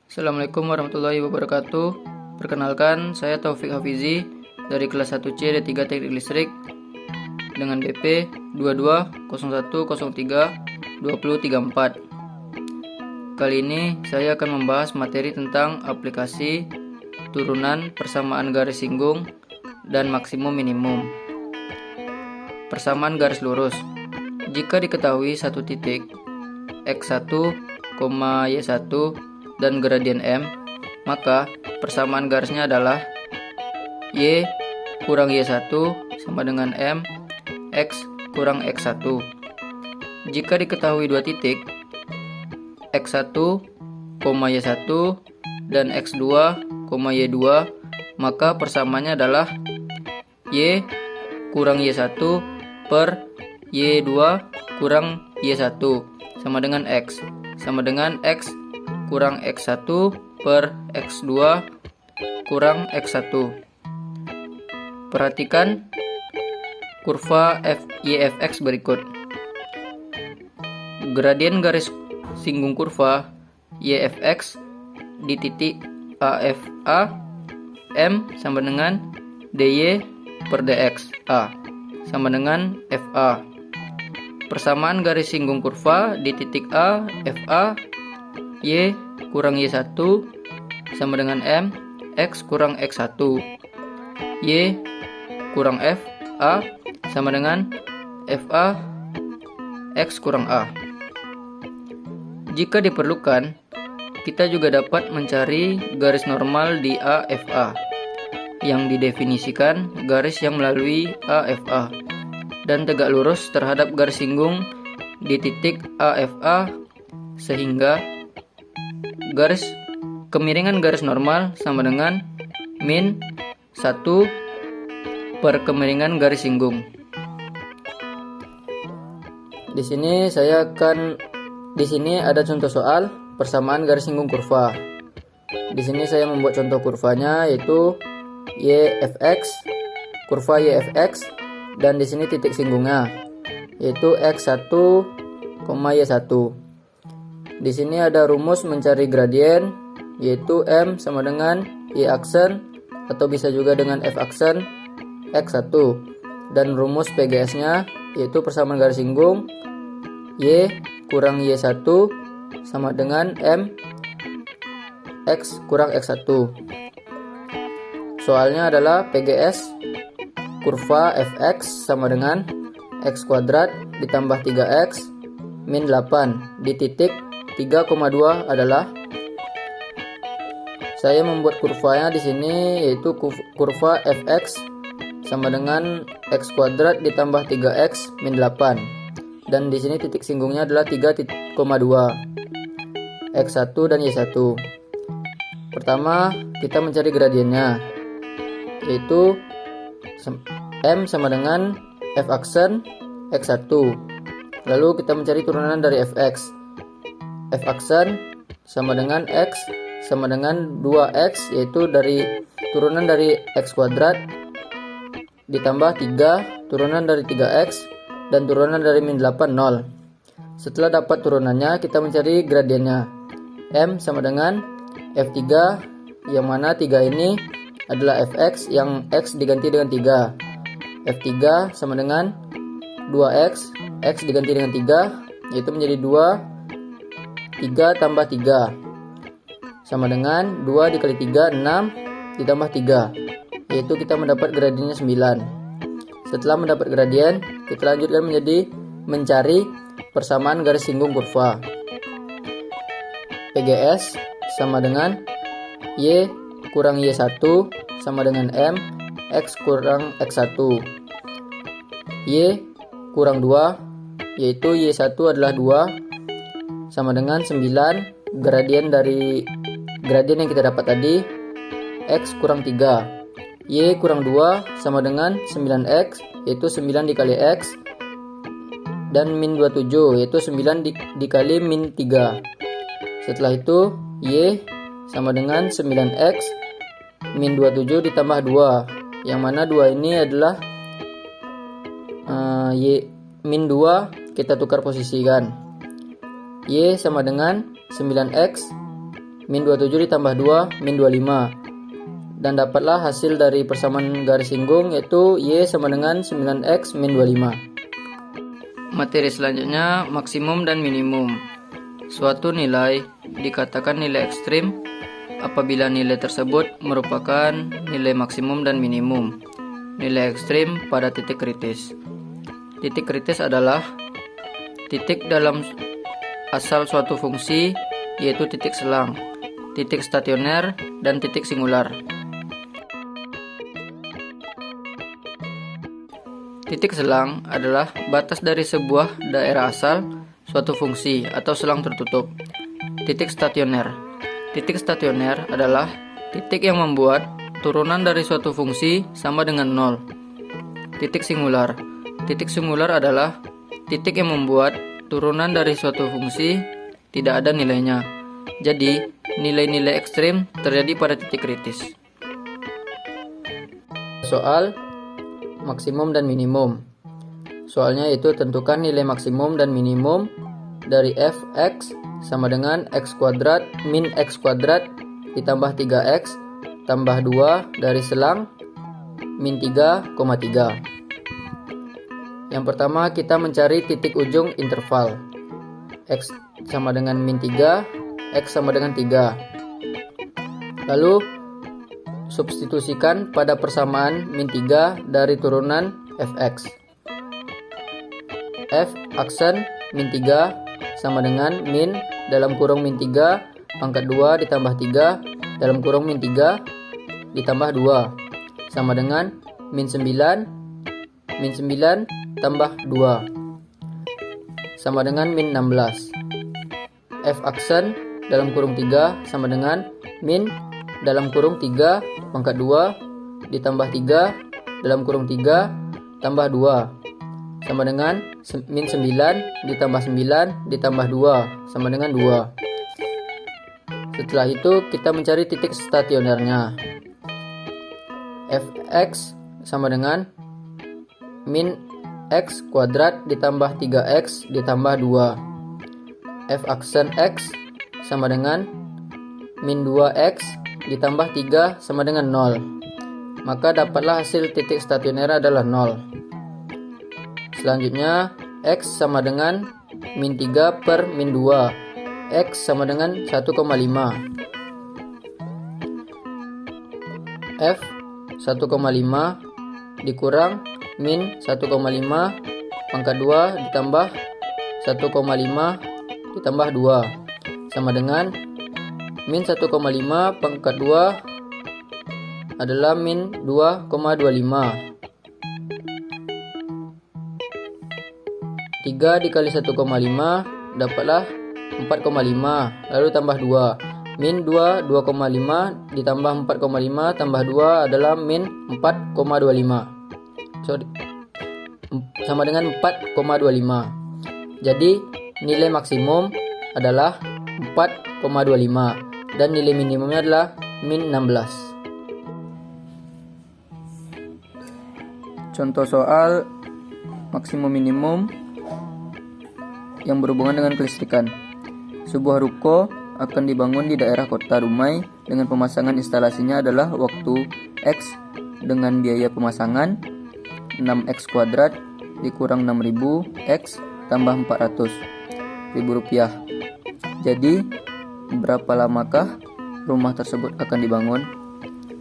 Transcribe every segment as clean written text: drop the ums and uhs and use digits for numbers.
Assalamualaikum warahmatullahi wabarakatuh. Perkenalkan, saya Taufik Hafizi dari kelas 1C D3 Teknik Listrik dengan BP 2201032034. Kali ini saya akan membahas materi tentang aplikasi turunan persamaan garis singgung dan maksimum minimum. Persamaan garis lurus. Jika diketahui satu titik x1, y1 dan gradien M, maka persamaan garisnya adalah Y kurang Y1 sama dengan M X kurang X1. Jika diketahui dua titik X1, Y1 dan X2, Y2, maka persamaannya adalah Y kurang Y1 per Y2 kurang Y1 sama dengan X, sama dengan X kurang X1 per X2 kurang X1. Perhatikan kurva YFX berikut. Gradien garis singgung kurva YFX di titik AFA M sama dengan DY per DX A sama dengan FA. Persamaan garis singgung kurva di titik A FA Y kurang Y1 sama dengan M X kurang X1. Y kurang F A sama dengan FA X kurang A. Jika diperlukan, kita juga dapat mencari garis normal di AFA yang didefinisikan garis yang melalui AFA dan tegak lurus terhadap garis singgung di titik AFA, sehingga kemiringan garis normal sama dengan min 1 per kemiringan garis singgung. Di sini ada contoh soal persamaan garis singgung kurva. Di sini saya membuat contoh kurvanya, yaitu YFX, kurva YFX, dan di sini titik singgungnya yaitu X1, Y1. Di sini ada rumus mencari gradien, yaitu M sama dengan Y aksen atau bisa juga dengan F aksen X1, dan rumus PGS-nya yaitu persamaan garis singgung Y kurang Y1 sama dengan M X kurang X1. Soalnya adalah PGS kurva Fx sama dengan X kuadrat ditambah 3X min 8 di titik 3,2 adalah, saya membuat kurvanya di sini yaitu kurva Fx sama dengan X kuadrat ditambah 3X min 8, dan di sini titik singgungnya adalah 3,2 X1 dan Y1. Pertama, kita mencari gradiennya, yaitu M sama dengan F aksen X1. Lalu kita mencari turunan dari Fx. F aksen sama dengan X sama dengan 2X, yaitu dari turunan dari X kuadrat ditambah 3 turunan dari 3X dan turunan dari min 8 0. Setelah dapat turunannya, kita mencari gradiennya. M sama dengan F3, yang mana 3 ini adalah Fx yang X diganti dengan 3. F3 sama dengan 2X, X diganti dengan 3, yaitu menjadi 2, 3 tambah 3 sama dengan 2 dikali 3, 6 ditambah 3, yaitu kita mendapat gradiennya 9. Setelah mendapat gradien, kita lanjutkan menjadi mencari persamaan garis singgung kurva. PGS sama dengan Y kurang Y1 sama dengan M X kurang X1. Y kurang 2, yaitu Y1 adalah 2 sama dengan 9 gradien yang kita dapat tadi, X kurang 3. Y kurang 2 sama dengan 9X, yaitu 9 dikali X, dan min 27, yaitu 9 dikali min 3. Setelah itu Y sama dengan 9X min 27 ditambah 2, yang mana 2 ini adalah Y min 2, kita tukar posisikan. Y sama dengan 9X min 27 ditambah 2, min 25. Dan dapatlah hasil dari persamaan garis singgung, yaitu Y sama dengan 9X min 25. Materi selanjutnya, maksimum dan minimum. Suatu nilai dikatakan nilai ekstrim apabila nilai tersebut merupakan nilai maksimum dan minimum. Nilai ekstrim pada titik kritis. Titik kritis adalah titik dalam asal suatu fungsi, yaitu titik selang, titik stasioner, dan titik singular. Titik selang adalah batas dari sebuah daerah asal suatu fungsi atau selang tertutup. Titik stasioner. Titik stasioner adalah titik yang membuat turunan dari suatu fungsi sama dengan 0. Titik singular. Titik singular adalah titik yang membuat turunan dari suatu fungsi tidak ada nilainya. Jadi, nilai-nilai ekstrim terjadi pada titik kritis. Soal maksimum dan minimum. Soalnya itu tentukan nilai maksimum dan minimum dari f(x) sama dengan x kuadrat min x kuadrat ditambah 3x tambah 2 dari selang min 3,3. Yang pertama kita mencari titik ujung interval. X sama dengan min 3, X sama dengan 3. Lalu substitusikan pada persamaan min 3 dari turunan fx. F aksen min 3 sama dengan min dalam kurung min 3 pangkat 2 ditambah 3 dalam kurung min 3 ditambah 2 sama dengan min 9 tambah 2 sama dengan min 16. F aksen dalam kurung 3 sama dengan min dalam kurung 3 pangkat 2 ditambah 3 dalam kurung 3 tambah 2 sama dengan min 9 ditambah 9 ditambah 2 sama dengan 2. Setelah itu kita mencari titik stasionernya. Fx sama dengan min x kuadrat ditambah 3x ditambah 2. F aksen x sama dengan min 2x ditambah 3 sama dengan 0. Maka dapatlah hasil titik stasioner adalah 0. Selanjutnya x sama dengan min 3 per min 2. X sama dengan 1,5. F 1,5 dikurang min 1,5 pangkat 2 ditambah 1,5 ditambah 2 sama dengan min 1,5 pangkat 2 adalah min 2,25. 3 dikali 1,5 dapatlah 4,5 lalu tambah 2. Min 2 2,5 ditambah 4,5 tambah 2 adalah min 4,25. Sama dengan 4,25. Jadi nilai maksimum adalah 4,25 dan nilai minimumnya adalah min 16. Contoh soal maksimum minimum yang berhubungan dengan kelistrikan. Sebuah ruko akan dibangun di daerah kota Dumai dengan pemasangan instalasinya adalah waktu X dengan biaya pemasangan 6x kuadrat dikurang 6000 X tambah 400.000 rupiah. Jadi berapa lamakah rumah tersebut akan dibangun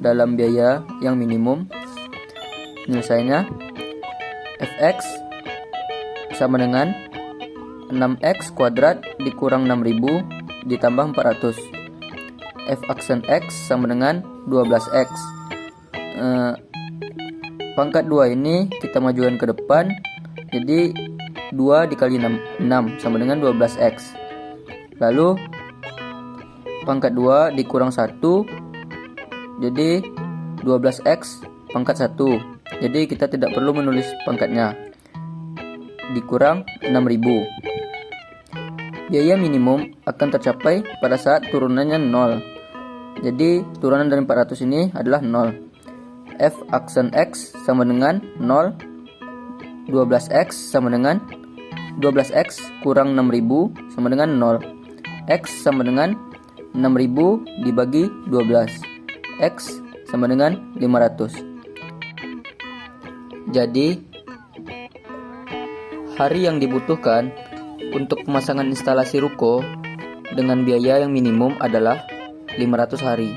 dalam biaya yang minimum? Penyelesaiannya fx sama dengan 6x kuadrat dikurang 6000 ditambah 400. F aksen x sama dengan 12x. Pangkat 2 ini kita majukan ke depan. Jadi 2 dikali 6 sama dengan 12x. Lalu pangkat 2 dikurang 1. Jadi 12x pangkat 1. Jadi kita tidak perlu menulis pangkatnya. Dikurang 6000. Biaya minimum akan tercapai pada saat turunannya 0. Jadi turunan dari 400 ini adalah 0. F aksen X sama dengan 0. 12X sama dengan 12X kurang 6000 sama dengan 0. X sama dengan 6000 dibagi 12. X sama dengan 500. Jadi, hari yang dibutuhkan untuk pemasangan instalasi ruko dengan biaya yang minimum adalah 500 hari.